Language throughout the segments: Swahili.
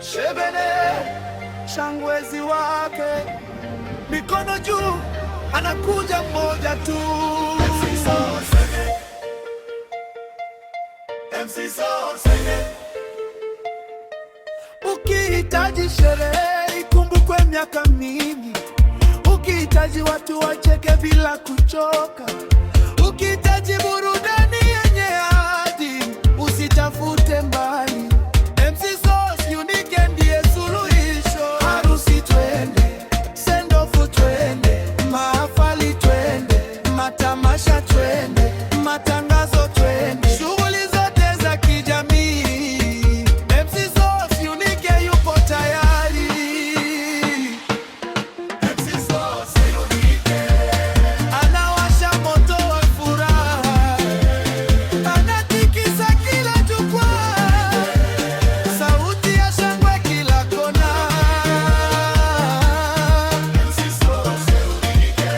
Shebene shangwezi wake, mikono juu, anakuja mmoja tu. Ukihitaji sherehe ikumbukwe miaka mingi, ukihitaji watu wacheke bila kuchoka, ukihitaji burudani yenye ahadi, usitafute mbali. MC Sauce Unique ndiye suluhisho. Harusi twende, send off twende, mahafali twende, matamasha twende, matangazo twende, shughuli zote za kijamii, MC Sauce Unique yupo tayari. MC Sauce Unique anawasha moto wa furaha, anatikisa kila jukwaa, sauti ya shangwe kila kona. MC Sauce Unique,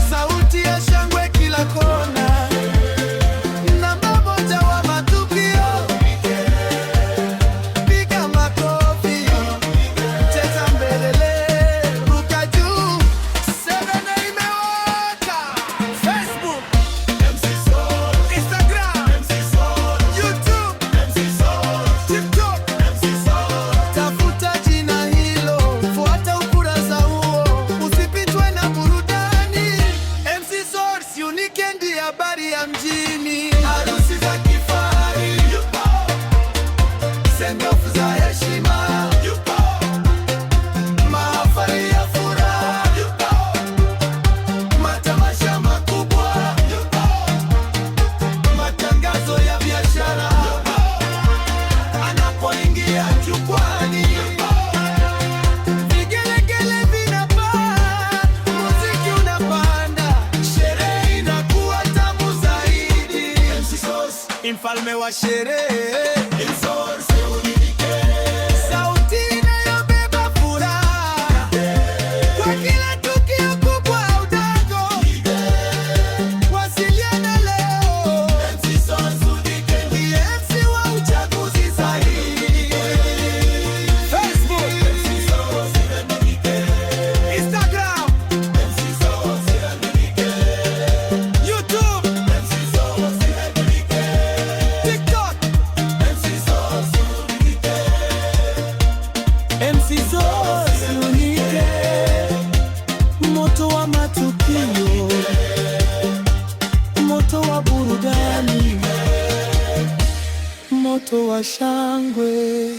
sauti ya shangwe kila kona. Namba moja wa matukio, piga makofi, cheza mbelele, ruka juu, Sebene imewaka. Facebook, Instagram, YouTube, TikTok, tafuta jina hilo, fuata ukurasa huo, usipitwe na burudani. MC Sauce Unique ndiye habari ya mjini. Harusi za kifahari, send-off za heshima, mahafali ya furaha, matamasha makubwa, matangazo ya biashara, anapoingia jukwani, vigelegele vinapaa, muziki unapanda, sherehe inakuwa tamu zaidi. MC Sauce, mfalme wa sherehe. Sauti inayobeba furaha kwa kila tukio kubwa au dogo. Wasiliana leo, ndiye MC wa uchaguzi sahihi. Facebook, Instagram, YouTube, TikTok. MC Sauce Unique, moto wa matukio, moto wa burudani, moto wa shangwe.